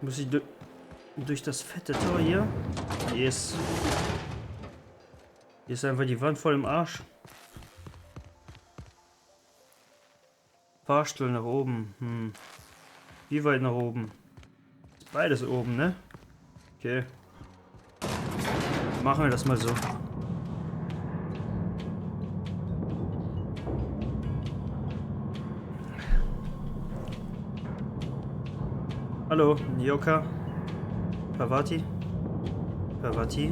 Muss ich durch das fette Tor hier? Yes. Hier ist einfach die Wand voll im Arsch. Fahrstuhl nach oben. Wie weit nach oben? Ist beides oben, ne? Okay. Machen wir das mal so. Hallo, Nyoka. Pavati? Pavati?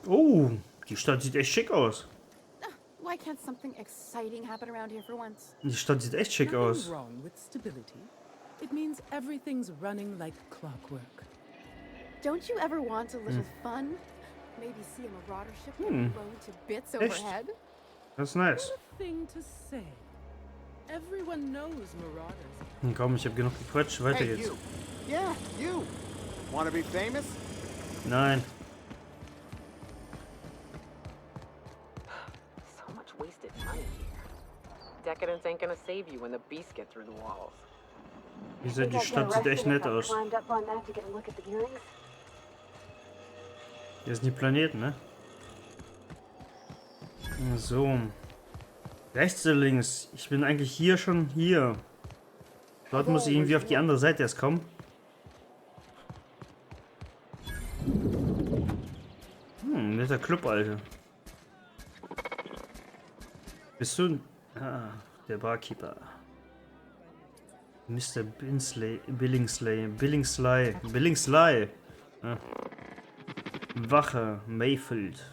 Oh, die Stadt sieht echt schick aus. Why can't something exciting happen around here for once? Die Stadt sieht echt schick aus. Wrong with stability. It means everything's running like clockwork. Don't you ever want a little fun? Maybe see a marauder ship blown to bits overhead? Das ist nice. What a thing to say. Everyone knows marauders. Komm, ich habe genug gequatscht. Weiter Hey, geht's. you. Yeah, you. Wanna be famous? Nein. So much wasted money here. Decadence ain't gonna save you when the beasts get through the walls. Die Stadt sieht echt nett aus. Hier sind die Planeten, ne? So. Rechts oder links? Ich bin eigentlich hier schon hier. Dort muss ich irgendwie auf die andere Seite erst kommen. Netter Club, Alter. Bist du... Ah, der Barkeeper. Mr. Billingsley. Ah. Wache, Mayfield.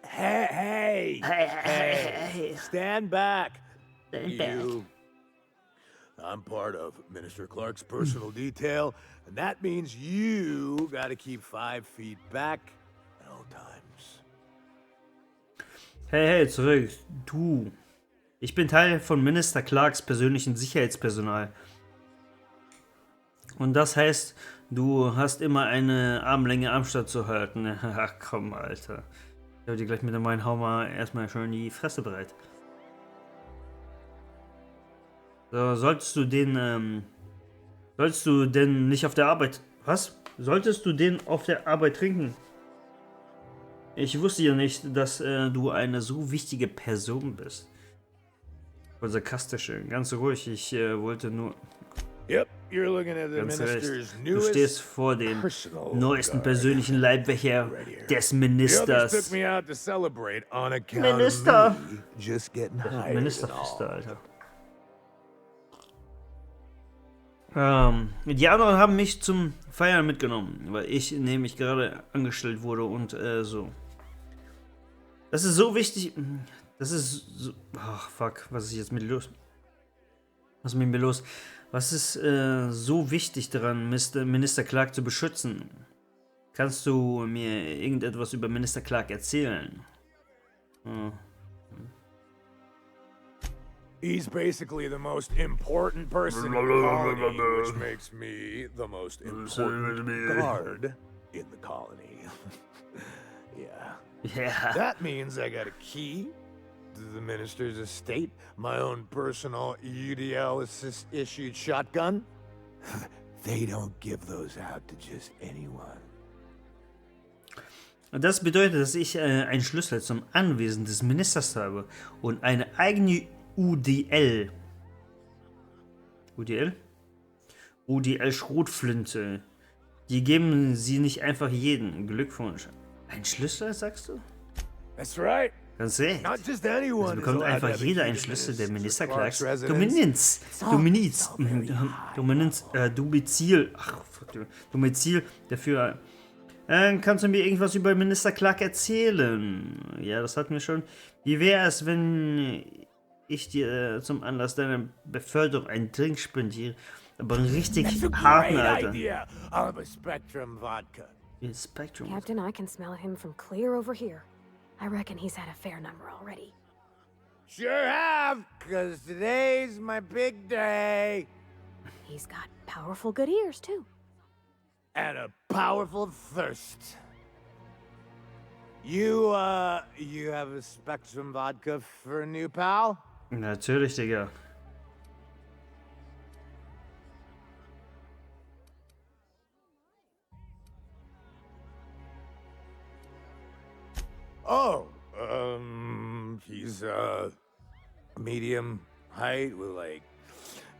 Hey! Stand back! You. I'm part of Minister Clark's personal detail, and that means you gotta keep 5 feet back at all times. Hey, zurück. Du. Ich bin Teil von Minister Clarks persönlichen Sicherheitspersonal. Und das heißt, du hast immer eine Armlänge Abstand zu halten. Ach komm, Alter. Ich habe dir gleich mit meinem Hammer erstmal schön die Fresse bereit. So, solltest du denn nicht auf der Arbeit... Was? Solltest du den auf der Arbeit trinken? Ich wusste ja nicht, dass du eine so wichtige Person bist. Voll sarkastisch, ganz ruhig. Ich wollte nur... Yep, you're looking at the Ganz recht. minister's Du newest stehst vor dem personal neuesten guard. persönlichen Leibwächter des He took Ministers. me out to celebrate on account Minister. of me just getting hired and Ministerfeste, all. Alter. Die anderen haben mich zum Feiern mitgenommen, weil ich nämlich gerade angestellt wurde und so. Das ist so wichtig. Das ist so. Ach, fuck. Was ist jetzt mit los? Was ist mit mir los? Was ist so wichtig daran, Minister Clark zu beschützen? Kannst du mir irgendetwas über Minister Clark erzählen? He's basically the most important person in the colony, which makes me the most important guard in the colony. Yeah. Ja. That means I got a key to the minister's estate, my own personal UDL-issued shotgun. They don't give those out to just anyone. Das bedeutet, dass ich einen Schlüssel zum Anwesen des Ministers habe und eine eigene UDL. UDL? UDL-Schrotflinte. Die geben sie nicht einfach jeden. Glückwunsch. Ein Schlüssel, sagst du? That's right. Ganz recht. Not just Es anyone. bekommt einfach jeder einen Schlüssel der Minister Clarks Domizil. Ach, fuck, Domizil dafür. Kannst du mir irgendwas über Minister Clark erzählen? Ja, das hatten wir schon. Wie wäre es, wenn ich dir zum Anlass deiner Beförderung einen Drink spendiere? Aber einen richtig harten, Alter. Spectrum vodka. Spectrum. Captain, I can smell him from clear over here. I reckon he's had a fair number already. Sure have, cause today's my big day. He's got powerful good ears, too. And a powerful thirst. You have a Spectrum vodka for a new pal? Natürlich, Digga. Oh, he's medium height with like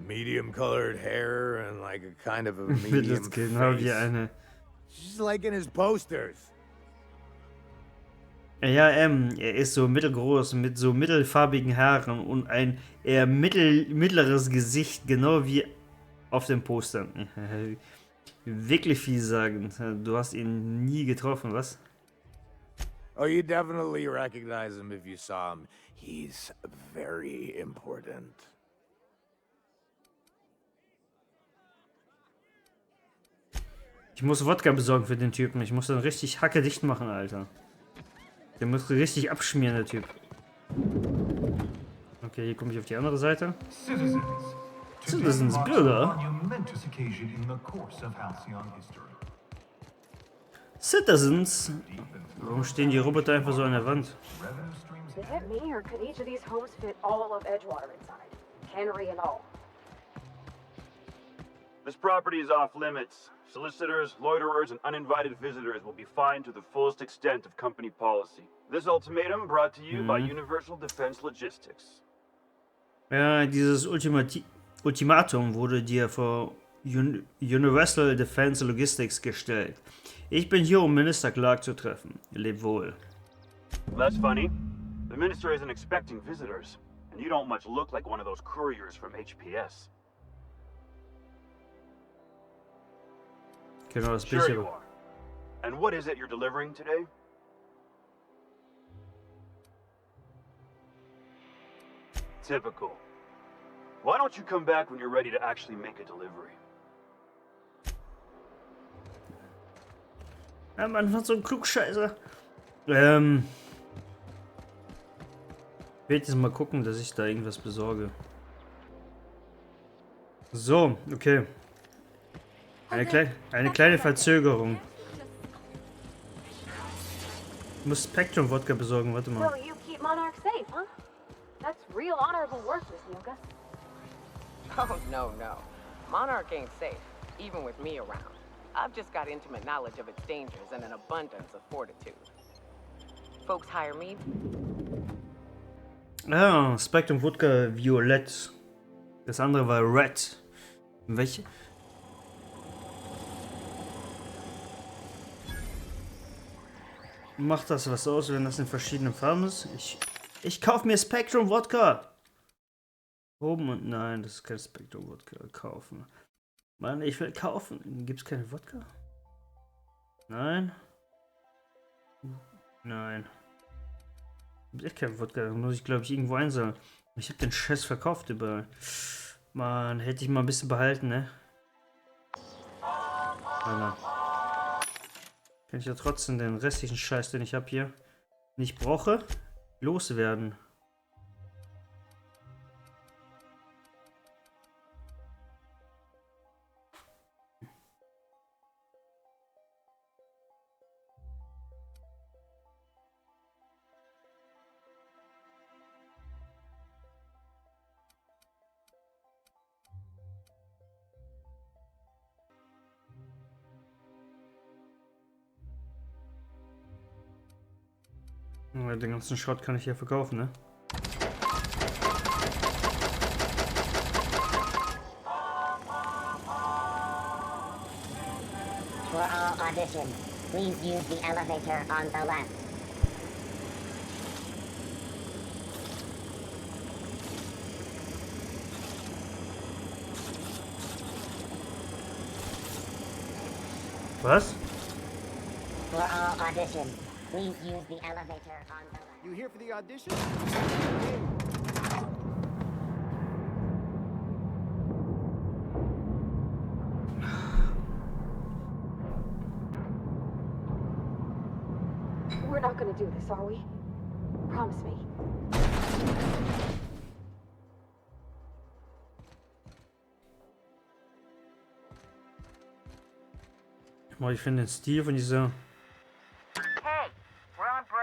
medium colored hair and like a kind of a medium Das genau wie face. eine. Just like in his posters. Ja, er ist so mittelgroß mit so mittelfarbigen Haaren und ein eher mittleres Gesicht, genau wie auf den Postern. Wirklich vielsagend. Du hast ihn nie getroffen, was? Oh, you definitely recognize him if you saw him. He's very important. Ich muss Wodka besorgen für den Typen. Ich muss dann richtig hackedicht machen, Alter. Der muss richtig abschmieren, der Typ. Okay, hier komme ich auf die andere Seite. Citizens, Bürger. Citizens? Warum stehen die Roboter einfach so an der Wand? Is it me, or could each of these homes fit all of Edgewater inside? Cannery and all. This property is off limits. Solicitors, loiterers, and uninvited visitors will be fined to the fullest extent of company policy. This ultimatum brought to you by Universal Defense Logistics. Ja, dieses Ultimatum wurde dir vor Universal Defense Logistics gestellt. Ich bin hier, um Minister Clark zu treffen. Leb wohl. That's funny. The minister isn't expecting visitors, and you don't much look like one of those couriers from HPS. Genau, das bin Sure ich you aber. are. And what is it you're delivering today? Typical. Why don't you come back when you're ready to actually make a delivery? Ja, man hat so einen Klugscheißer. Ich werde jetzt mal gucken, dass ich da irgendwas besorge. So, okay. Eine kleine Verzögerung. Ich muss Spectrum Wodka besorgen, warte So mal. you keep Monarch safe, huh? That's real honorable work, Miss Nuka. Oh, no. Monarch ain't safe, even with me around. I've just got intimate knowledge of its dangers and an abundance of fortitude. Folks hire me. Ah, Spectrum Wodka Violett. Das andere war Red. Welche? Macht das was aus, wenn das in verschiedenen Farben ist? Ich kaufe mir Spectrum Wodka. Oben und nein, das ist kein Spectrum Wodka. Kaufen. Mann, ich will kaufen. Gibt's keine Wodka? Nein. Nein. Gibt's echt kein Wodka. Da muss ich, glaube ich, irgendwo einsammeln. Ich habe den Scheiß verkauft überall. Mann, hätte ich mal ein bisschen behalten, ne? Aber kann ich ja trotzdem den restlichen Scheiß, den ich habe hier, nicht brauche, loswerden. Ja, den ganzen Schrott kann ich hier verkaufen, ne? For all auditions, please use the elevator on the left. Was? For all auditions, please use the elevator on the left. You here for the audition? We're not gonna do this, are we? Promise me. Ich finde den Stil von dieser. Hey, we're on break.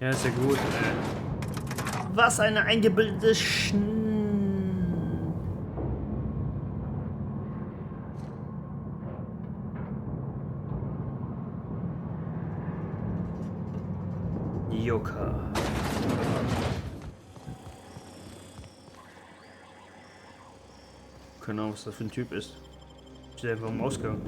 Ja, ist ja gut. Was eine eingebildete Joker. Keine Ahnung, was das für ein Typ ist. Steht einfach im Ausgang.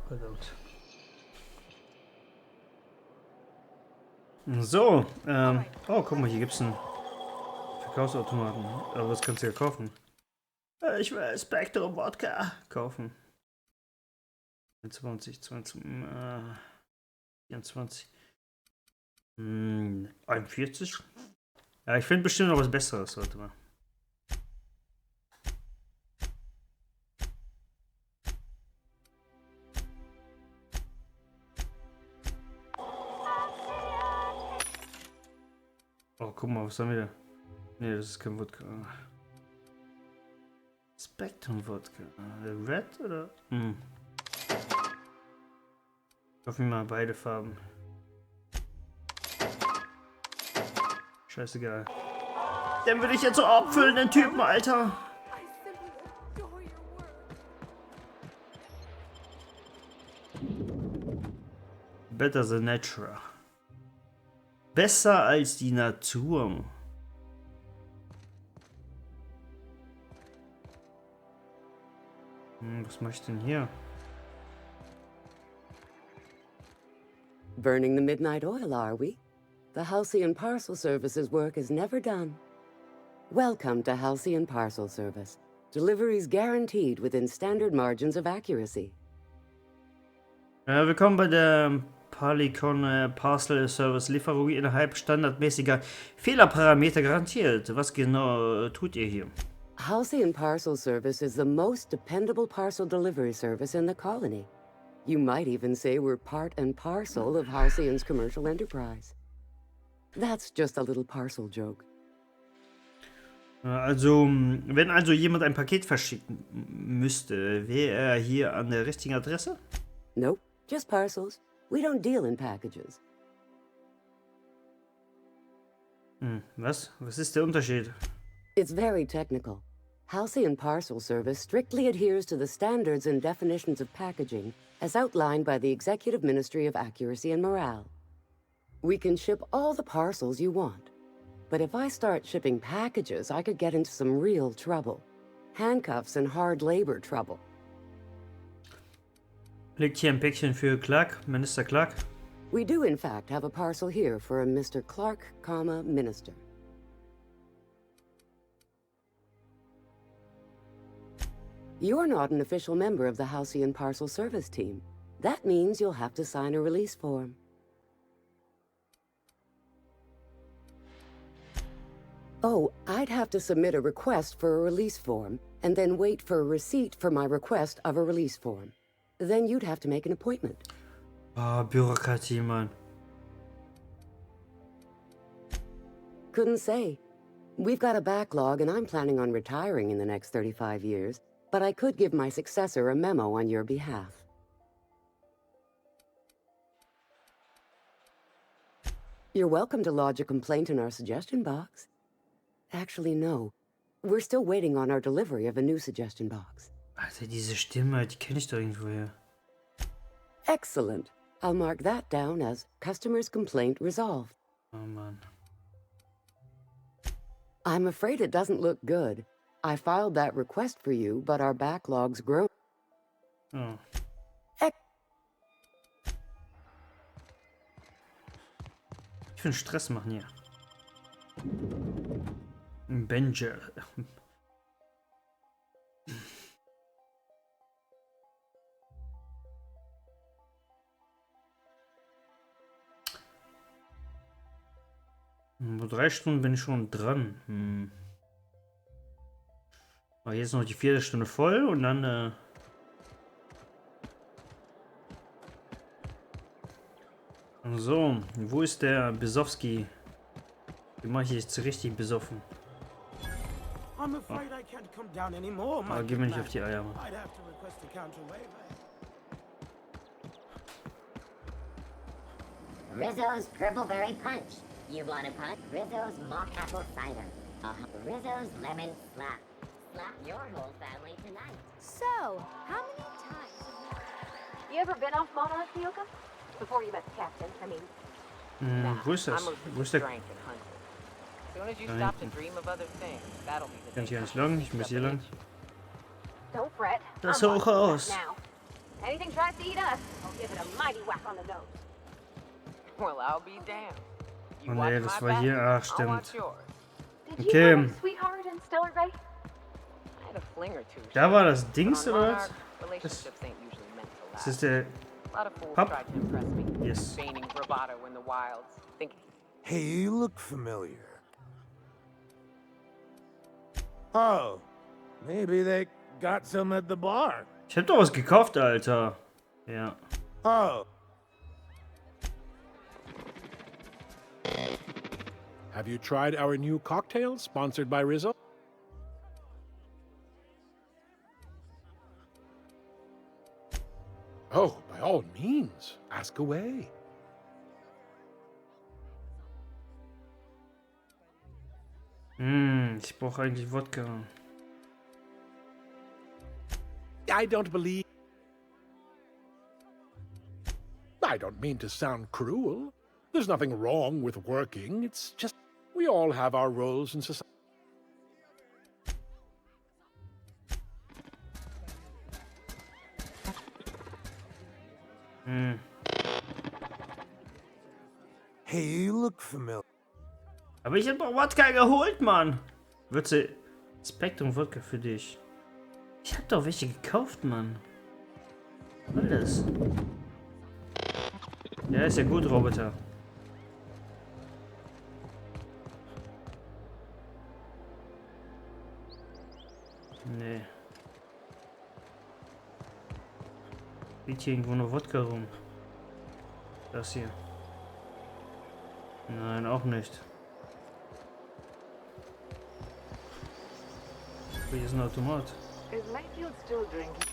Verdammt. So, oh, guck mal, hier gibt's einen Verkaufsautomaten. Aber was kannst du hier kaufen? Ich will Spectrum Wodka kaufen. 20, 24. 41. Ja, ich finde bestimmt noch was Besseres. Warte mal. Oh, guck mal, was haben wir da? Ne, das ist kein Wodka. Spectrum Wodka. Red oder? Ich hoffe mal beide Farben. Scheißegal. Den würde ich jetzt so abfüllen, den Typen, Alter. I simply adore your work. Better than nature. Besser als die Natur. Was mache ich denn hier? Burning the midnight oil, are we? The Halcyon Parcel Service's work is never done. Welcome to Halcyon Parcel Service. Deliveries guaranteed within standard margins of accuracy. Willkommen bei der Polycon Parcel Service. Lieferung innerhalb standardmäßiger Fehlerparameter garantiert. Was genau tut ihr hier? Halcyon Parcel Service is the most dependable parcel delivery service in the colony. You might even say we're part and parcel of Halcyon's commercial enterprise. That's just a little parcel joke. Also, wenn also jemand ein Paket verschicken müsste, wäre er hier an der richtigen Adresse? Nope, just parcels. We don't deal in packages. Was? Was ist der Unterschied? It's very technical. Halcyon Parcel Service strictly adheres to the standards and definitions of packaging as outlined by the Executive Ministry of Accuracy and Morale. We can ship all the parcels you want. But if I start shipping packages, I could get into some real trouble. Handcuffs and hard labor trouble. Liegt hier ein Päckchen für Clark, Minister Clark? We do in fact have a parcel here for a Mr. Clark, Minister. You're not an official member of the Halcyon Parcel Service team. That means you'll have to sign a release form. Oh, I'd have to submit a request for a release form, and then wait for a receipt for my request of a release form. Then you'd have to make an appointment. Ah, Bürokratie, Mann. Couldn't say. We've got a backlog, and I'm planning on retiring in the next 35 years. But I could give my successor a memo on your behalf. You're welcome to lodge a complaint in our suggestion box. Actually, no. We're still waiting on our delivery of a new suggestion box. Alter, diese Stimme, die kenne ich doch irgendwoher. Excellent. I'll mark that down as customer's complaint resolved. Oh, Mann. I'm afraid it doesn't look good. I filed that request for you, but our backlog's grown. Oh. Ich will Stress machen hier. Benja. Vor 3 Stunden bin ich schon dran. Aber jetzt noch die 4. Stunde voll und dann so, wo ist der Besowski? Den mache ich jetzt richtig besoffen. I'm afraid I can't come down anymore, Aber geh mir nicht auf die Eier. I'd have to request a counter waiver. Rizzo's Purpleberry Punch. You want a punch? Rizzo's Mock Apple Cider. Rizzo's Lemon Slap. Slap your whole family tonight. So, how many times have You ever been off Monarch, Yoka? Before you met the captain, I mean. Wo ist das? Wo ist der? Drank and hunted. As soon as you stop to dream of other things, that'll be the Kann ich day hier nicht lang? Ich muss hier lang. Don't fret. Das I'm Hochhaus. now. Anything tries to eat us, I'll give it a mighty whack on the nose. Well, I'll be damned. You Oh watch nee, das my war back, hier. Ach, I'll stimmt. watch yours. Did Okay. you have a sweetheart in Stellar Bay? I had a fling or two. Da war das But Dings on oder Monarch, was? relationships ain't usually meant to Das last. ist der. A lot of fools Pup? tried to impress me. Yes. Feigning bravado in the wilds, thinking Hey, you look familiar. Oh, maybe they got some at the bar. Ich hab doch was gekauft, Alter. Ja. Oh. Have you tried our new cocktail sponsored by Rizzo? Oh, by all means, ask away. Ich brauche eigentlich Wodka. I don't believe... I don't mean to sound cruel. There's nothing wrong with working. It's just we all have our roles in society. Hey, you look familiar. Aber ich hab doch Wodka geholt, Mann. Würze. Spektrum Wodka für dich. Ich hab doch welche gekauft, Mann. Alles. Ja, ist ja gut, Roboter. Nee. Liegt hier irgendwo noch Wodka rum? Das hier. Nein, auch nicht. Hier ist ein Automat. Is Mayfield still drinking?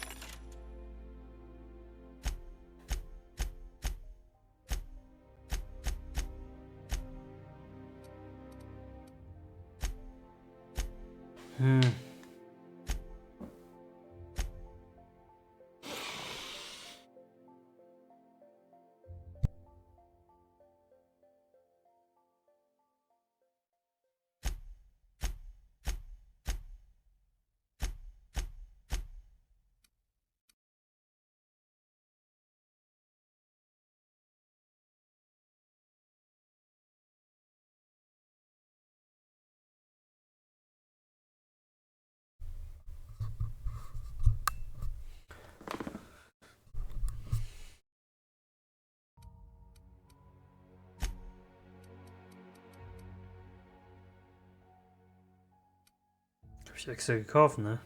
Hab ich extra gekauft, ne?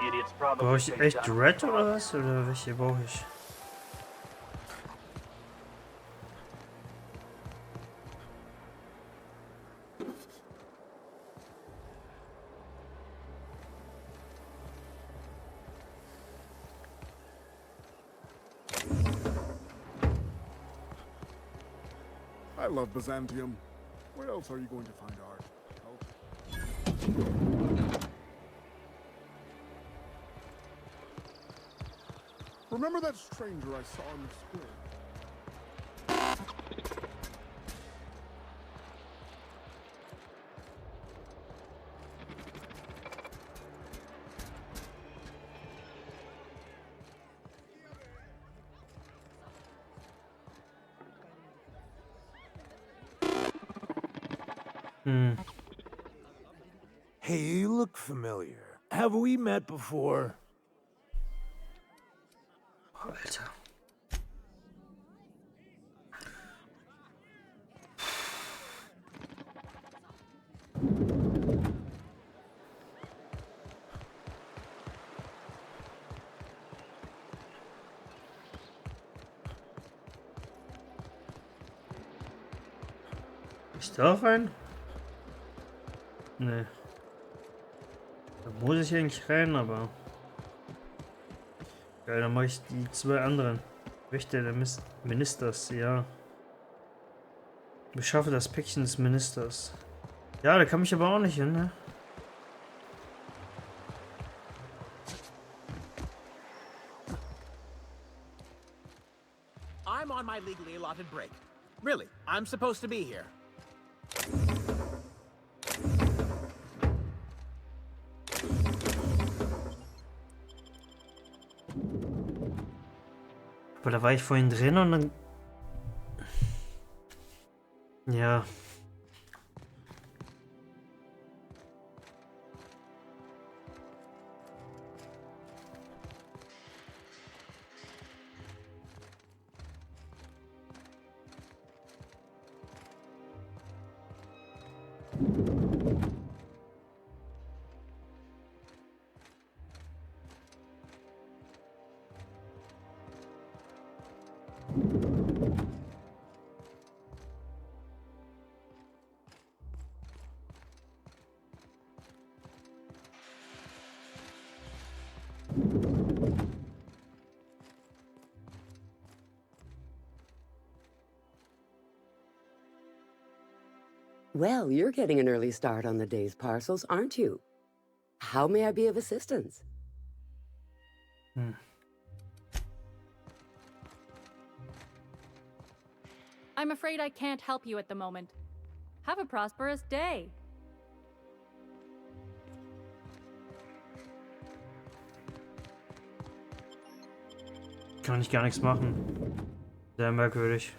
Idiots probably Brauche ich think echt that- Red oder was? Oder welche brauche ich? I love Byzantium. Where else are you going to find art? Remember that stranger I saw in the square? Hey, you look familiar. Have we met before? Alter. Ich da rein? Nee. Da muss ich eigentlich rein, aber... Geil, dann mache ich die 2 anderen. Wächter des Ministers, ja. Beschaffe das Päckchen des Ministers. Ja, da kann ich aber auch nicht hin, ne? I'm on my legally allotted break. Really, I'm supposed to be here. Aber da war ich vorhin drin und dann... Ja. Well, you're getting an early start on the day's parcels, aren't you? How may I be of assistance? I'm afraid I can't help you at the moment. Have a prosperous day. Kann ich gar nichts machen. Sehr merkwürdig.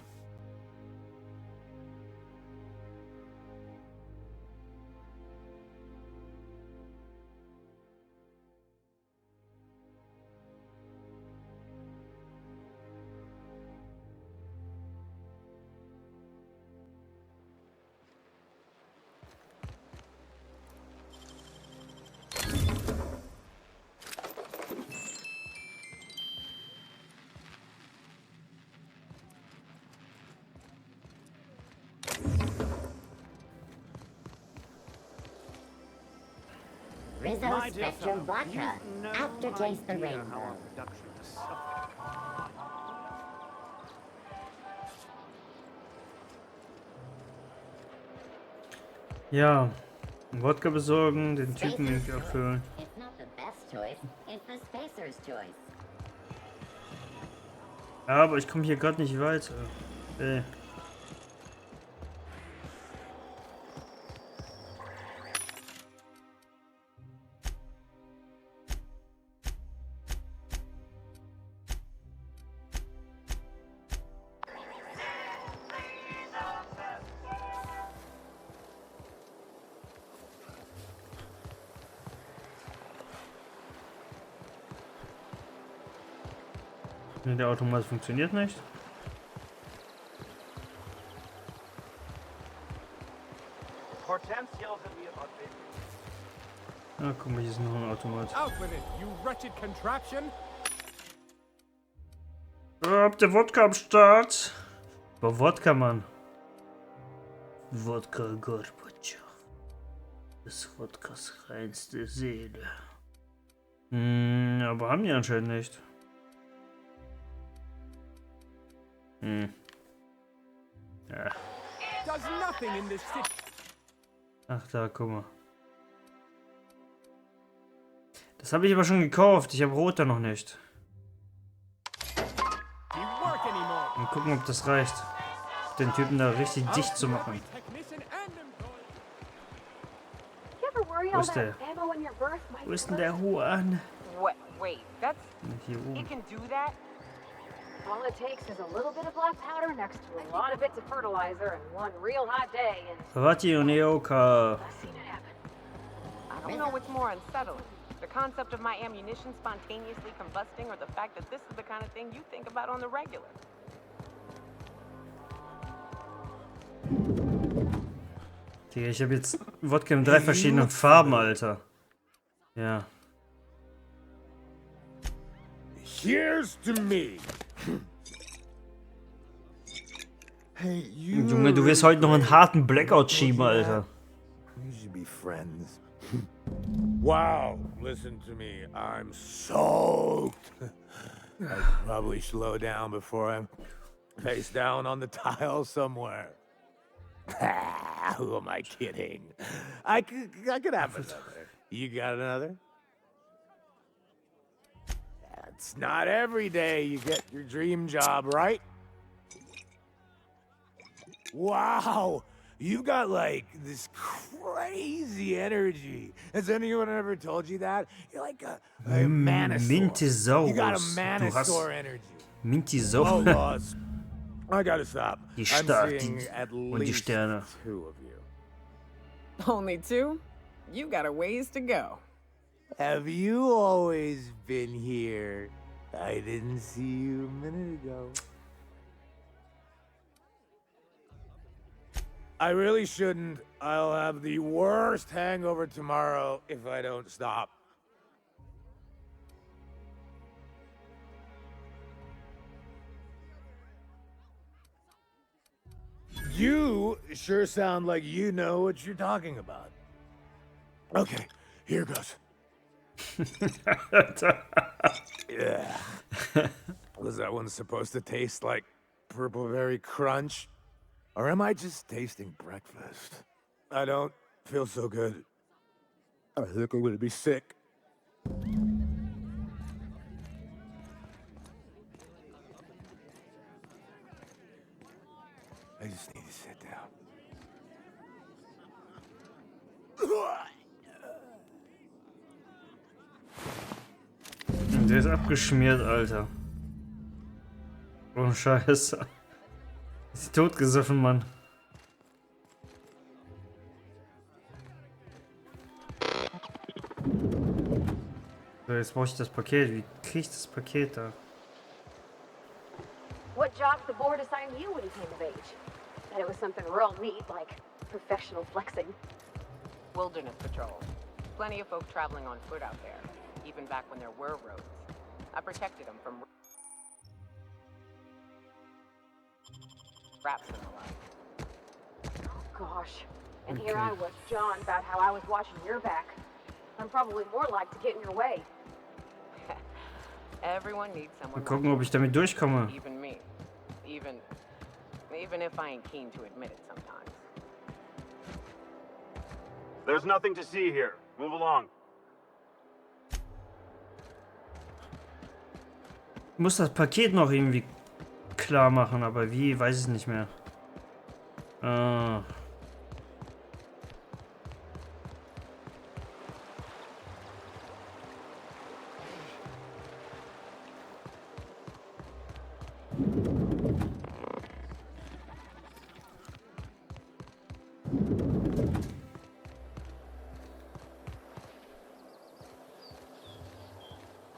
Rizzo Spectrum Vodka. Aftertaste the rainbow. Ja, Wodka besorgen, den Typen irgendwie abfüllen. It's not the best choice, it's the spacer's choice. Ja, aber ich komme hier gerade nicht weiter. Der Automat funktioniert nicht. Ah, guck mal, hier ist noch ein Automat. Habt ihr Wodka am Start? Aber Wodka, Mann. Wodka Gorbatschow. Das Wodkas reinste Seele. Aber haben die anscheinend nicht. Ja. Ach da, guck mal. Das habe ich aber schon gekauft. Ich habe Rot da noch nicht. Mal gucken, ob das reicht. Den Typen da richtig dicht zu machen. Wo ist der? Wo ist denn der Huan? Wait, that's... Hier oben. You can do that? All it takes is a little bit of black powder next to a lot of bits of fertilizer and one real hot day and... Ravati und Eoka. I don't know what's more unsettling. The concept of my ammunition spontaneously combusting or the fact that this is the kind of thing you think about on the regular. Digga, ich habe jetzt Wodka in 3 verschiedenen Farben, Alter. Ja. Here's to me. Hey, you Junge, du wirst heute noch einen harten Blackout schieben, Alter. We should be friends. Wow, listen to me. I'm soaked. I should probably slow down before I'm face down on the tile somewhere. Who am I kidding? I could have another. You got another? It's not every day you get your dream job, right? Wow, you've got like this crazy energy. Has anyone ever told you that? You're like a manosaur. You got a manosaur energy. Mintisaurus. Oh, Lost. I gotta stop. Die I'm Stadt seeing at und die least Sterne. 2 of you. Only 2? You got a ways to go. Have you always been here? I didn't see you a minute ago. I really shouldn't. I'll have the worst hangover tomorrow if I don't stop. You sure sound like you know what you're talking about. Okay, here goes. Yeah. Was that one supposed to taste like purple berry crunch? Or am I just tasting breakfast? I don't feel so good. I think I'm gonna be sick. I just need to sit down. Der ist abgeschmiert, Alter. Oh, Scheiße. Ist totgesoffen, Mann. So, jetzt brauche ich das Paket. Wie kriege ich das Paket da? What job the board assigned you when you came of age? That it was something real neat, like professional flexing. Wilderness patrol. Plenty of folk traveling on foot out there, even back when there were roads. I protected them from traps and the like. Oh gosh. And here I was, John, about how I was watching your back. I'm probably more like to get in your way. Everyone needs someone. Mal gucken, ob ich damit durchkomme. Even me. Even if I ain't keen to admit it sometimes. There's nothing to see here. Move along. Ich muss das Paket noch irgendwie klar machen, aber wie, weiß ich nicht mehr.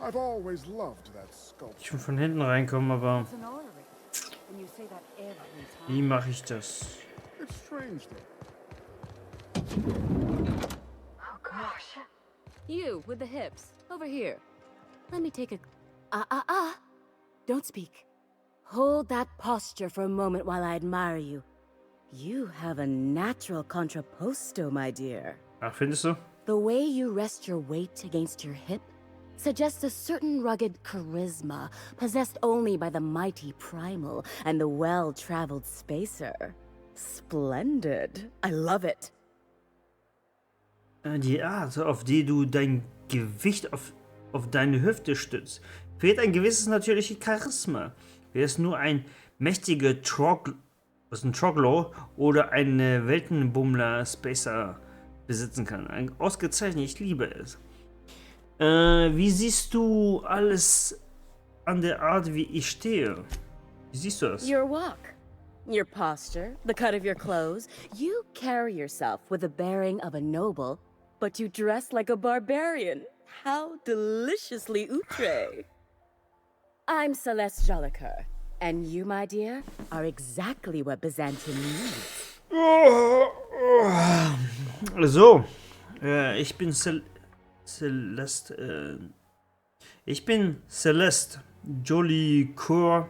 I've always loved that sculpture. Ich will von hinten reinkommen, aber wie mache ich das? It's strange though. Oh gosh. You with the hips, over here. Let me take a... Don't speak. Hold that posture for a moment while I admire you. You have a natural contrapposto, my dear. Ach, findest du? The way you rest your weight against your hip suggests a certain rugged charisma possessed only by the mighty primal and the well-traveled spacer. Splendid. I love it. Die Art, auf die du dein Gewicht auf deine Hüfte stützt, fehlt ein gewisses natürliches Charisma. Wer es nur ein mächtiger Troglo oder ein Weltenbummler Spacer besitzen kann. Ein ausgezeichnet, ich liebe es. Wie siehst du alles an der Art, wie ich stehe? Wie siehst du das? Your walk, your posture, the cut of your clothes. You carry yourself with the bearing of a noble, but you dress like a barbarian. How deliciously outre. I'm Celeste Jolicoeur, and you, my dear, are exactly what Byzantium needs. So, ich bin Celeste Jolicoeur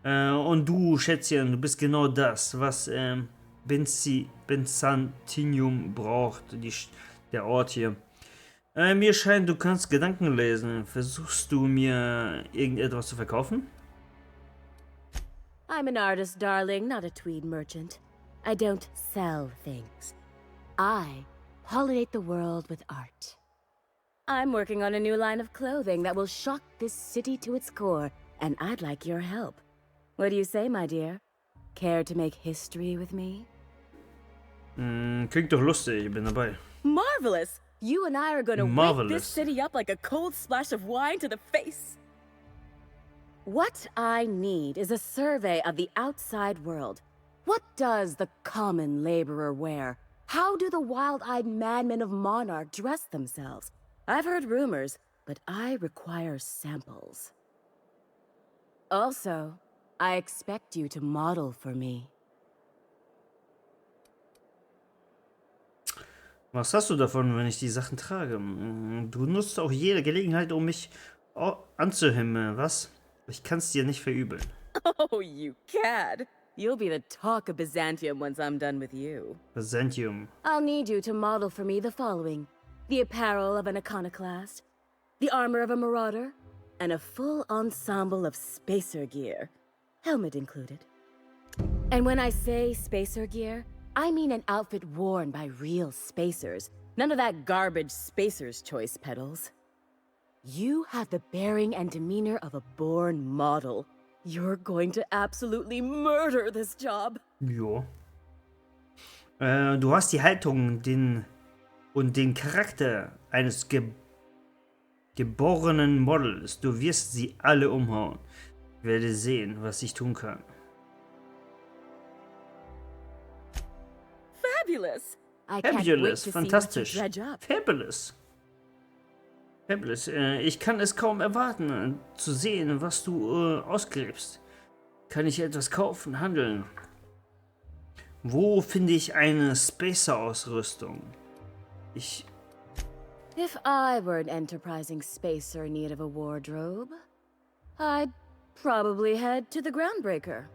Und du, Schätzchen, du bist genau das, was Byzantium braucht, der Ort hier. Mir scheint, du kannst Gedanken lesen. Versuchst du mir irgendetwas zu verkaufen? I'm an artist, darling, not a tweed merchant. I don't sell things. I pollinate the world with art. I'm working on a new line of clothing that will shock this city to its core, and I'd like your help. What do you say, my dear? Care to make history with me? Klingt doch lustig, ich bin dabei. Marvelous! You and I are gonna wake Marvelous. this city up like a cold splash of wine to the face. What I need is a survey of the outside world. What does the common laborer wear? How do the wild-eyed madmen of Monarch dress themselves? I've heard rumors, but I require samples. Also, I expect you to model for me. Was hast du davon, wenn ich die Sachen trage? Du nutzt auch jede Gelegenheit, um mich anzuhimmeln, was? Ich kann's dir nicht verübeln. Oh, you cad. You'll be the talk of Byzantium once I'm done with you. Byzantium. I'll need you to model for me the following. The apparel of an iconoclast, the armor of a marauder, and a full ensemble of spacer gear. Helmet included. And when I say spacer gear, I mean an outfit worn by real spacers. None of that garbage spacer's choice pedals. You have the bearing and demeanor of a born model. You're going to absolutely murder this job. Jo. Du hast die Haltung und den Charakter eines geborenen Models. Du wirst sie alle umhauen. Ich werde sehen, was ich tun kann. Fabulous! I can't wait Fabulous, to fantastisch. see what you dredge up. Fabulous. Fabulous. Ich kann es kaum erwarten, zu sehen, was du ausgräbst. Kann ich etwas kaufen, handeln? Wo finde ich eine Spacer-Ausrüstung? If I were an enterprising spacer in need of a wardrobe, I'd probably head to the Groundbreaker.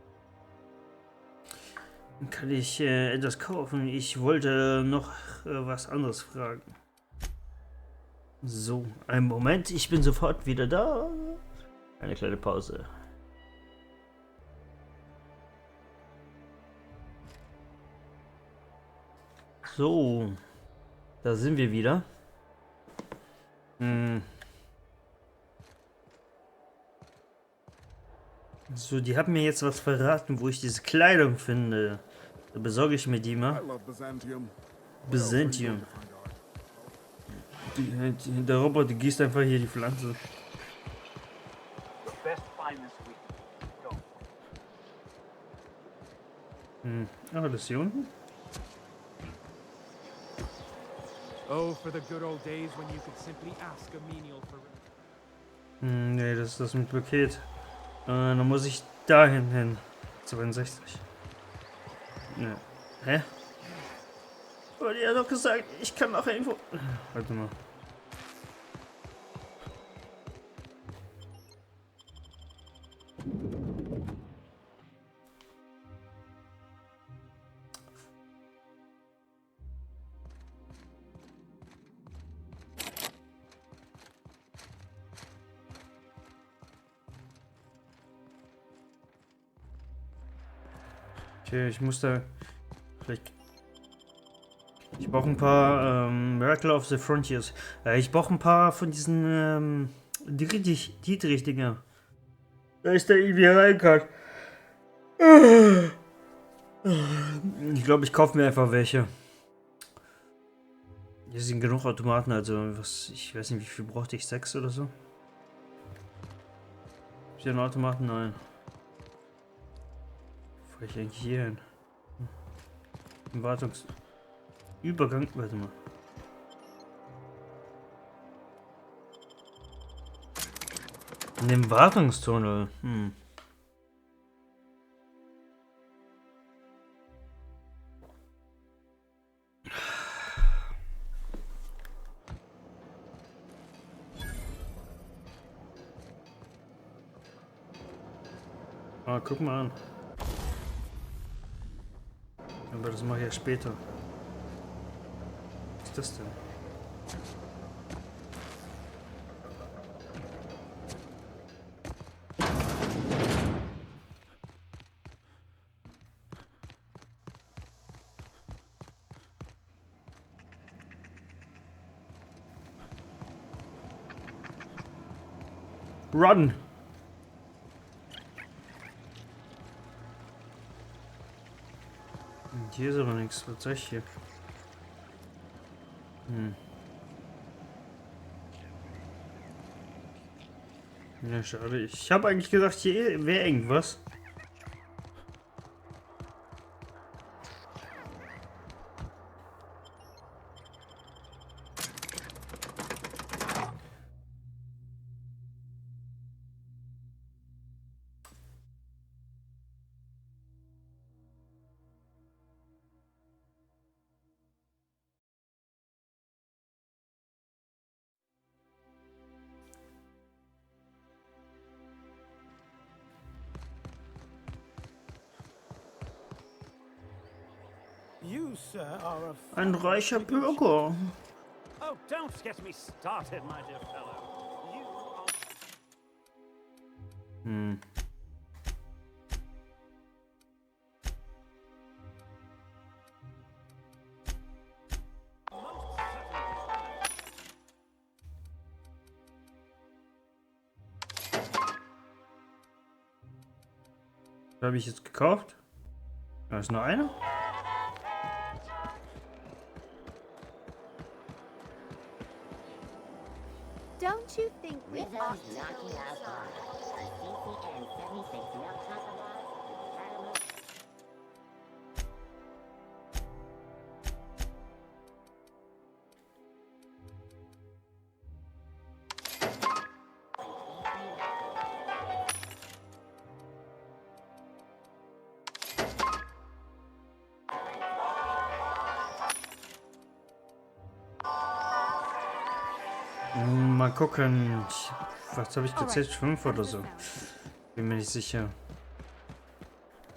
Kann ich etwas kaufen? Ich wollte noch was anderes fragen. So, einen Moment, ich bin sofort wieder da. Eine kleine Pause. So, da sind wir wieder. So, die haben mir jetzt was verraten, wo ich diese Kleidung finde. Da besorge ich mir die mal. Byzantium. Der Roboter gießt einfach hier die Pflanze. Ah, das hier unten? Oh, for the good old days when you could simply ask a menial for... Nee, das ist das mit Paket. Dann muss ich dahin hin. 62. Ne. Hä? Aber die hat doch gesagt, ich kann noch irgendwo... Warte mal. Okay, ich muss da vielleicht... Ich brauche ein paar Miracle of the Frontiers. Ich brauche ein paar von diesen Dietrich-Dinger. Da ist der irgendwie rein kann. Ich glaube, ich kaufe mir einfach welche. Hier sind genug Automaten, also was, ich weiß nicht, wie viel brauchte ich? 6 oder so? Ist hier ein Automaten? Nein. Wo fahre ich eigentlich hier hin? Im Übergang, warte mal. In dem Wartungstunnel. Ah, guck mal an. Aber das mache ich ja später. Was ist das denn? Run! Hier ist aber nichts. Was soll ich hier? Ja, schade. Ich habe eigentlich gedacht, hier wäre irgendwas. You, sir, are a Ein reicher Bürger. Oh, don't get me started, my dear fellow. You are... Habe ich jetzt gekauft? Da ist nur einer. Don't you think we Rizzo's ought to knocking go out bar. inside? A CCN 76 milk chocolate bar with caramel. Mal gucken. Was habe ich gezählt? 5 oder so. Bin mir nicht sicher.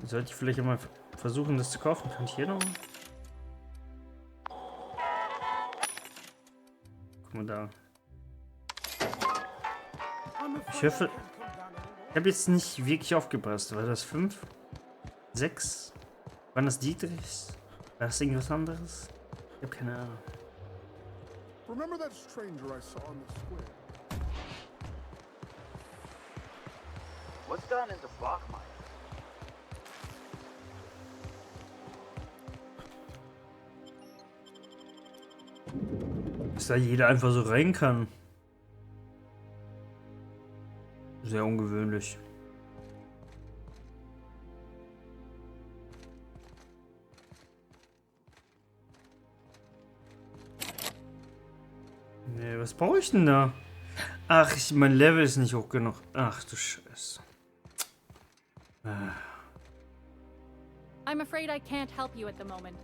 Sollte ich vielleicht mal versuchen, das zu kaufen? Kann ich hier noch? Guck mal da. Ich hoffe, ich habe jetzt nicht wirklich aufgepasst. War das 5? 6? Waren das Dietrichs? War das irgendwas anderes? Ich habe keine Ahnung. Remember that stranger I saw in the square? What's gone into Bachmeier? Dass da jeder einfach so rein kann. Sehr ungewöhnlich. Nee, was brauche ich denn da? Ach, mein Level ist nicht hoch genug. Ach du Scheiße. I'm afraid I can't help you at the moment.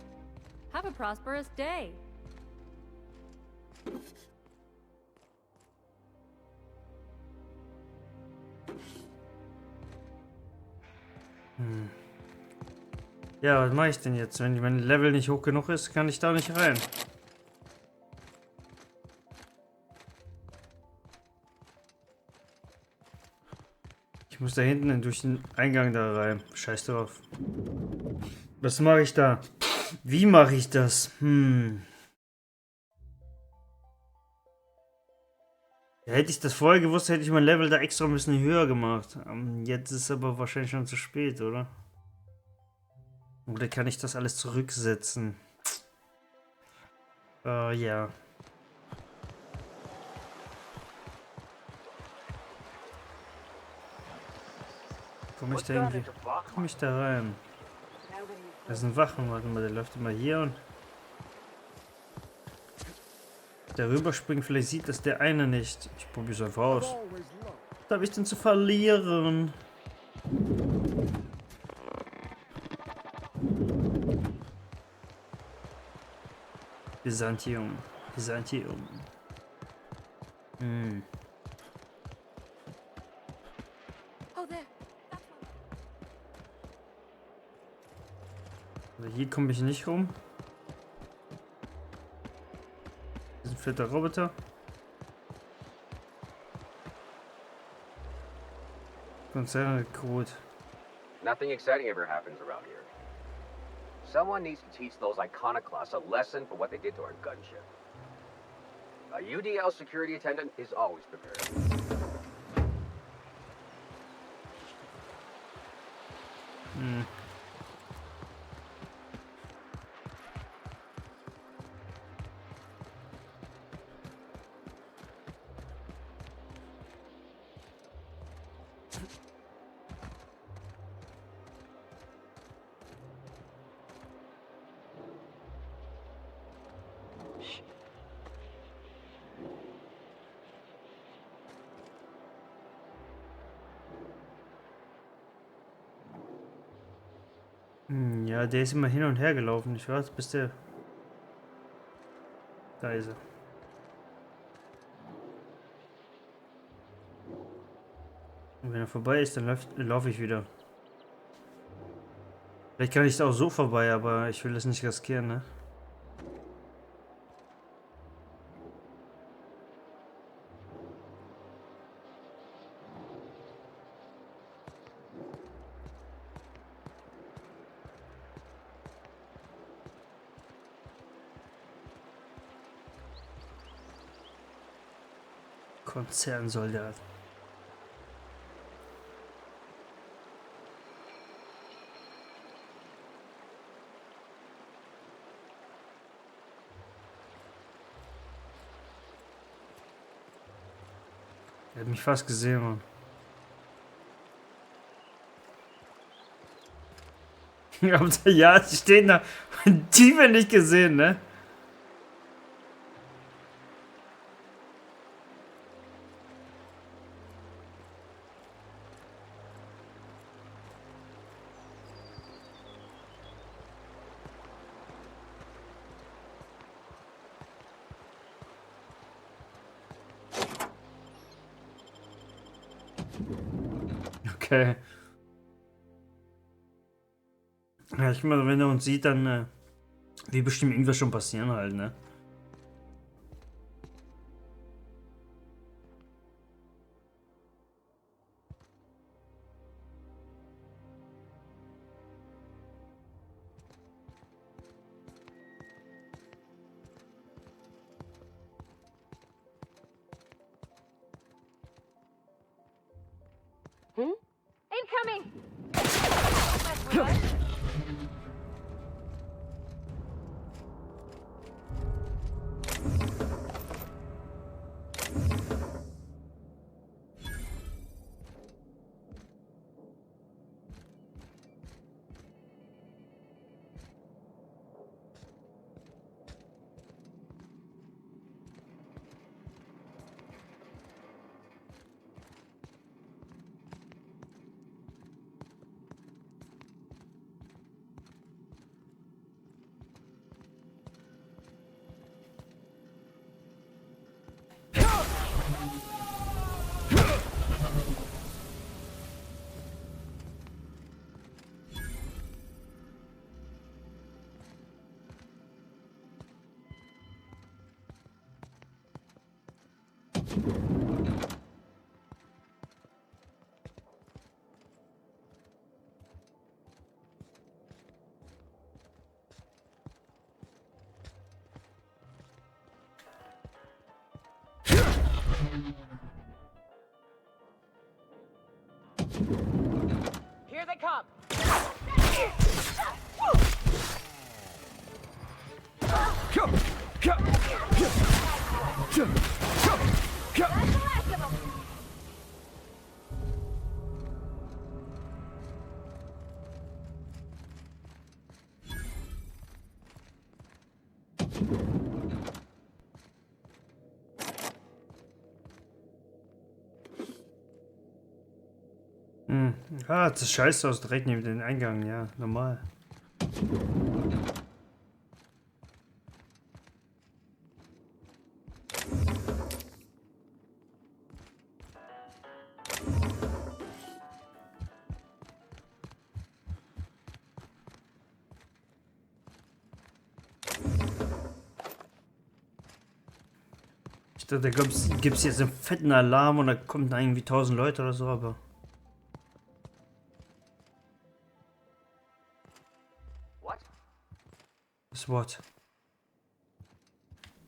Have a prosperous day. Ja, was mache ich denn jetzt? Wenn mein Level nicht hoch genug ist, kann ich da nicht rein. Ich muss da hinten durch den Eingang da rein. Scheiß drauf. Was mache ich da? Wie mache ich das? Ja, hätte ich das vorher gewusst, hätte ich mein Level da extra ein bisschen höher gemacht. Jetzt ist es aber wahrscheinlich schon zu spät, oder? Oder kann ich das alles zurücksetzen? Ja. Komme ich da irgendwie? Komme ich da rein? Das sind Wachen, warte mal, der läuft immer hier und der rüberspringt, vielleicht sieht das der eine nicht. Ich probiere es einfach aus. Was habe ich denn zu verlieren? Byzantium. Byzantium. Oh, there. Also hier komme ich nicht rum. Das ist ein fetter Roboter. Konzernrekrut. Nothing exciting ever happens around here. Someone needs to teach those iconoclasts a lesson for what they did to our gunship. A UDL security attendant is always prepared. Ja, der ist immer hin und her gelaufen. Ich weiß, bis der... Da ist er. Und wenn er vorbei ist, dann laufe ich wieder. Vielleicht kann ich da auch so vorbei, aber ich will das nicht riskieren, ne? Konzernsoldat. Er hat mich fast gesehen, Mann. Ja, sie stehen da. Die werden nicht gesehen, ne? Okay. Ja, ich meine, wenn er uns sieht, dann wie bestimmt irgendwas schon passieren halt, ne? Incoming! Here they come. Ah, das scheiße aus direkt neben den Eingang, ja, normal. dachte, da gibt's jetzt einen fetten Alarm und da kommen da irgendwie 1000 Leute oder so, aber... What? Das Wort.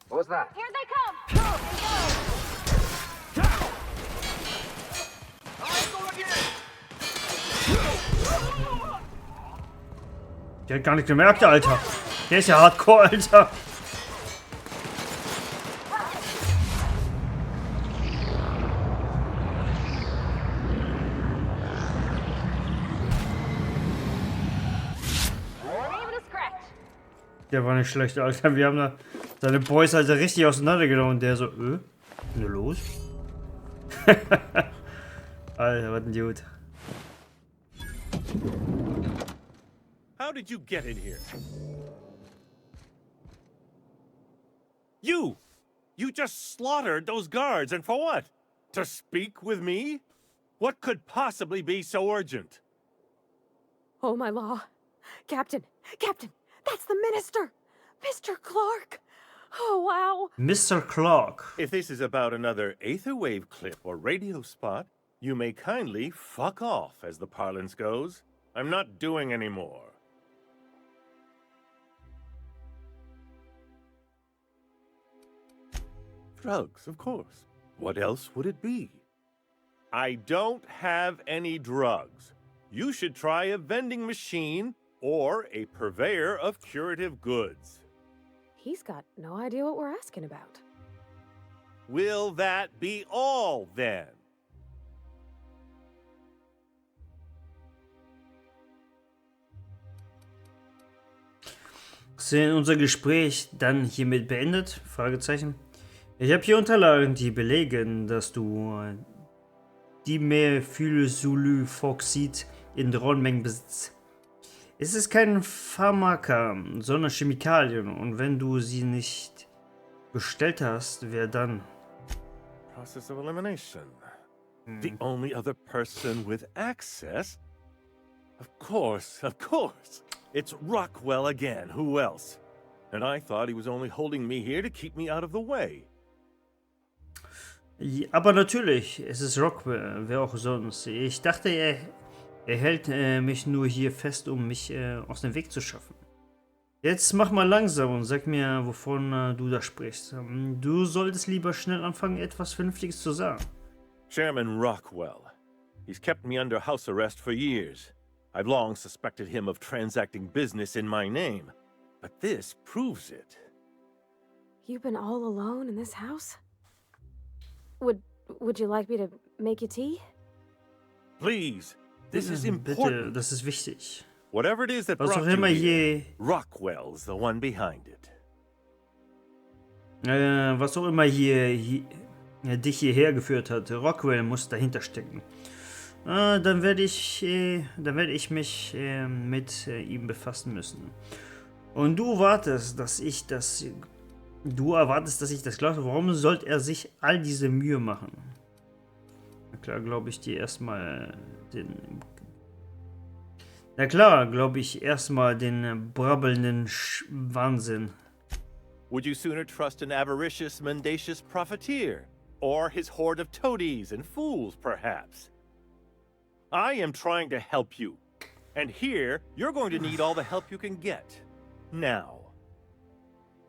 What was that? Here they come! Der hat gar nicht gemerkt, Alter. Der ist ja hardcore, Alter. Der war nicht schlecht, Alter. Wir haben da seine Boys also richtig auseinandergenommen. Und der so, nur los? Alter, was ein Dude. How did you get in here? You! You just slaughtered those guards, and for what? To speak with me? What could possibly be so urgent? Oh, my law. Captain! Captain! That's the minister! Mr. Clark! Oh, wow! Mr. Clark. If this is about another Aetherwave clip or radio spot, you may kindly fuck off, as the parlance goes. I'm not doing any more. Drugs, of course. What else would it be? I don't have any drugs. You should try a vending machine or a purveyor of curative goods. He's got no idea what we're asking about. Will that be all, then? Sind unser Gespräch dann hiermit beendet? Fragezeichen. Ich habe hier Unterlagen, die belegen, dass du Dimethylsulfoxid in Drohnenmengen besitzt. Es ist kein Pharmaka, sondern Chemikalien. Und wenn du sie nicht bestellt hast, wer dann? Process of elimination. The only other person with access? Of course, of course. It's Rockwell again. Who else? And I thought he was only holding me here to keep me out of the way. Ja, aber natürlich, es ist Rockwell, wer auch sonst. Ich dachte, er hält mich nur hier fest, um mich aus dem Weg zu schaffen. Jetzt mach mal langsam und sag mir, wovon du da sprichst. Du solltest lieber schnell anfangen, etwas Vernünftiges zu sagen. Chairman Rockwell. He's kept me under house arrest for years. I've long suspected him of transacting business in my name, but this proves it. You've been all alone in this house? Would you like me to make you tea? Please, this is Bitte, important. das ist wichtig. Whatever it is that Was brought auch you immer here, hier, Rockwell's the one behind it. was auch immer hier dich hierher geführt hat, Rockwell muss dahinter stecken. Dann werde ich mich mit ihm befassen müssen. Und du erwartest, dass ich das glaube. Warum sollte er sich all diese Mühe machen? Na klar, glaube ich erstmal den brabbelnden Wahnsinn. Would you sooner trust an avaricious, mendacious profiteer? Or his horde of toadies and fools, perhaps? I am trying to help you. And here, you're going to need all the help you can get. Now.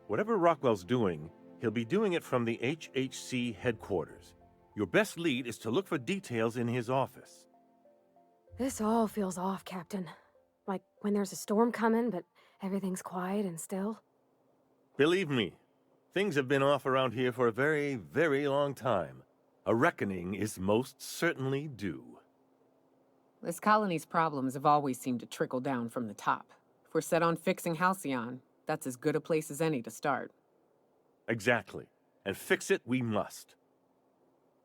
Whatever Rockwell's doing, he'll be doing it from the HHC headquarters. Your best lead is to look for details in his office. This all feels off, Captain. Like when there's a storm coming, but everything's quiet and still. Believe me, things have been off around here for a very, very long time. A reckoning is most certainly due. This colony's problems have always seemed to trickle down from the top. If we're set on fixing Halcyon, that's as good a place as any to start. Exactly. And fix it we must.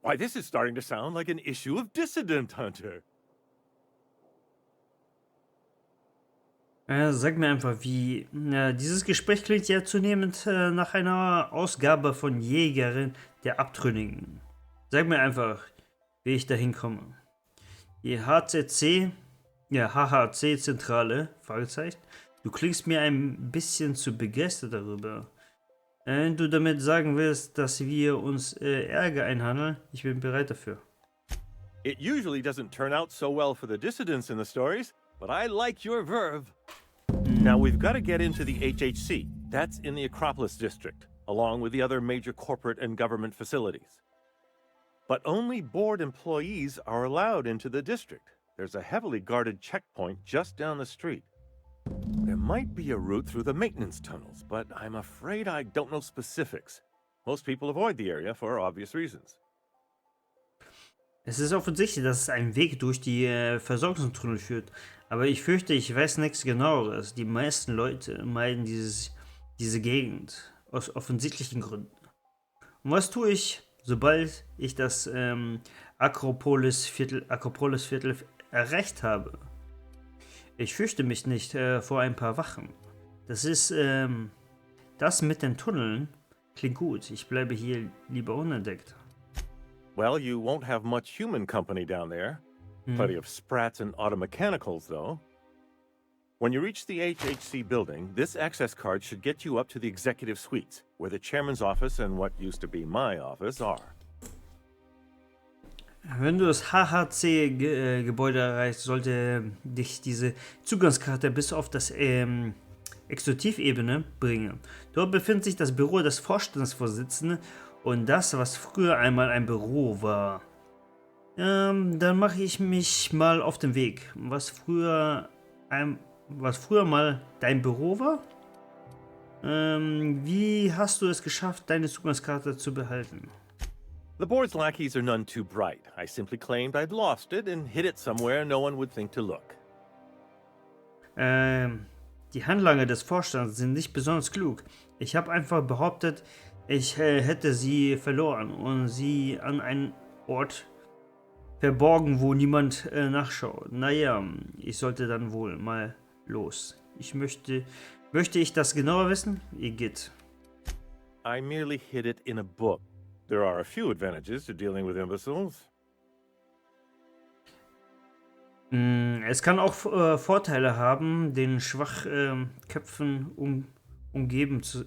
Why, this is starting to sound like an issue of Dissident Hunter. Sag mir einfach, wie... dieses Gespräch klingt ja zunehmend nach einer Ausgabe von Jägerin der Abtrünnigen. Sag mir einfach, wie ich da hinkomme. Die HHC-Zentrale, Fragezeichen. Du klingst mir ein bisschen zu begeistert darüber. Wenn du damit sagen willst, dass wir uns Ärger einhandeln, ich bin bereit dafür. It usually doesn't turn out so well for the dissidents in the stories, but I like your verve. Now we've got to get into the HHC. That's in the Acropolis district, along with the other major corporate and government facilities. But only board employees are allowed into the district. There's a heavily guarded checkpoint just down the street. There might be a route through the maintenance tunnels, but I'm afraid I don't know specifics. Most people avoid the area for obvious reasons. Es ist offensichtlich, dass es einen Weg durch die Versorgungstunnel führt. Aber ich fürchte, ich weiß nichts genaueres. Die meisten Leute meiden diese Gegend. Aus offensichtlichen Gründen. Und was tue ich, sobald ich das Akropolis-Viertel erreicht habe? Ich fürchte mich nicht vor ein paar Wachen. Das mit den Tunneln klingt gut. Ich bleibe hier lieber unentdeckt. Well, you won't have much human company down there. Plenty of sprats and automechanicals, though. When you reach the HHC building, this access card should get you up to the executive suites, where the chairman's office and what used to be my office are. Wenn du das HHC-Gebäude erreichst, sollte dich diese Zugangskarte bis auf das Exekutivebene bringen. Dort befindet sich das Büro des Vorstandsvorsitzenden und das, was früher einmal ein Büro war. Dann mache ich mich mal auf den Weg. Was früher mal dein Büro war? Wie hast du es geschafft, deine Zugangskarte zu behalten? The board's lackeys are none too bright. I simply claimed I'd lost it and hid it somewhere no one would think to look. Die Handlanger des Vorstands sind nicht besonders klug. Ich habe einfach behauptet, ich hätte sie verloren und sie an einen Ort verborgen, wo niemand nachschaut. Naja, ich sollte dann wohl mal los. Möchte ich das genauer wissen? Igitt. I merely hid it in a book. There are a few advantages to dealing with imbeciles. Es kann auch Vorteile haben, den Schwachköpfen umgeben zu...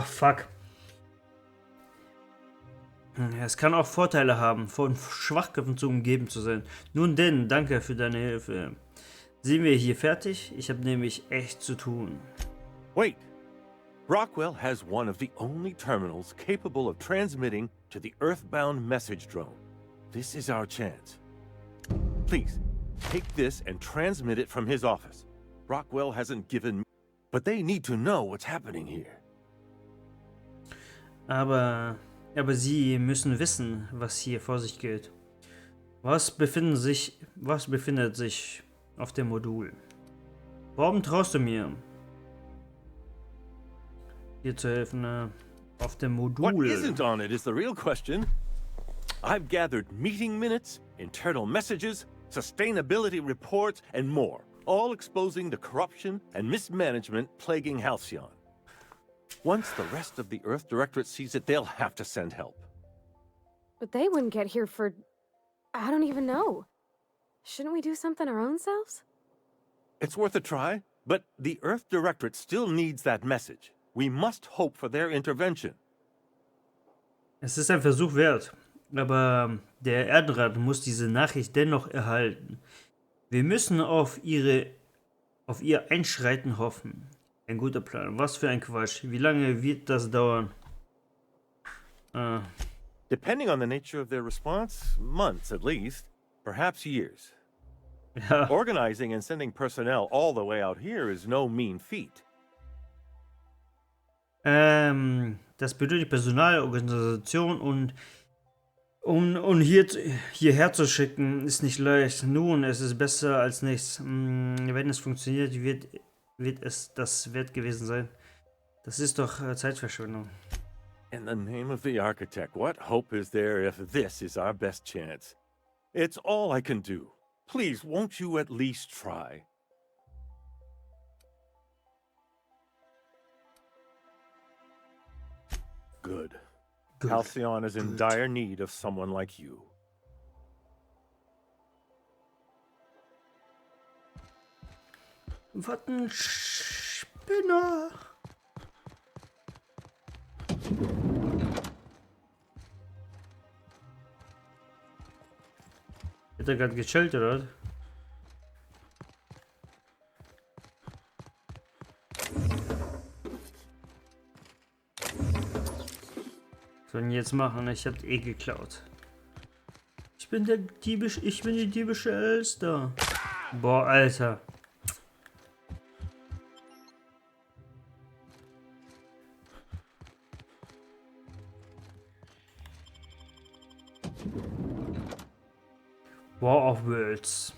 fuck. Es kann auch Vorteile haben, von Schwachköpfen zu umgeben zu sein. Nun denn, danke für deine Hilfe. Sind wir hier fertig? Ich habe nämlich echt zu tun. Wait. Rockwell has one of the only terminals capable of transmitting to the Earthbound message drone. This is our chance. Please, take this and transmit it from his office. Rockwell hasn't given me... But they need to know what's happening here. Aber sie müssen wissen, was hier vor sich geht. Was befindet sich auf dem Modul? Warum traust du mir, dir zu helfen, auf dem Modul? What isn't on it is the real question. I've gathered meeting minutes, internal messages, sustainability reports, and more, all exposing the corruption and mismanagement plaguing Halcyon. Once the rest of the Earth Directorate sees it, they'll have to send help. But they wouldn't get here for... I don't even know. Shouldn't we do something our own selves? It's worth a try, but the Earth Directorate still needs that message. We must hope for their intervention. Es ist ein Versuch wert, aber der Erdenrat muss diese Nachricht dennoch erhalten. Wir müssen auf ihr Einschreiten hoffen. Ein guter Plan. Was für ein Quatsch. Wie lange wird das dauern? Depending on the nature of their response, months at least, perhaps years. Ja. Organizing and sending personnel all the way out here is no mean feat. Das benötigt Personal, Organisation und hierher zu schicken ist nicht leicht. Nun, es ist besser als nichts. Wenn es funktioniert, wird es das wert gewesen sein. Das ist doch Zeitverschwendung. In the name of the architect, what hope is there if this is our best chance? It's all I can do. Please, won't you at least try? Good. Halcyon is in dire need of someone like you. Was ein Spinner. Wird er gerade gechillt, oder? Sollen jetzt machen, ich hab eh geklaut. Ich bin die diebische Elster. Boah, Alter. War of Worlds.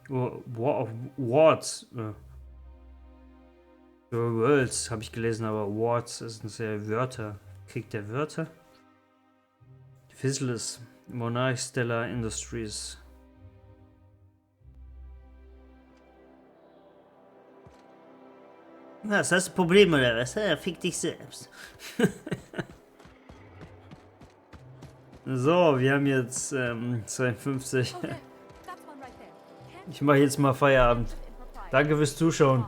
War of Words. Worlds habe ich gelesen, aber Words sind ja Wörter. Krieg der Wörter? Fizzles. Monarch Stellar Industries. Was, hast du Probleme oder was? Ja, fick dich selbst. So, wir haben jetzt 52. Ich mache jetzt mal Feierabend. Danke fürs Zuschauen.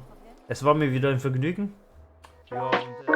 Es war mir wieder ein Vergnügen. Ja, und,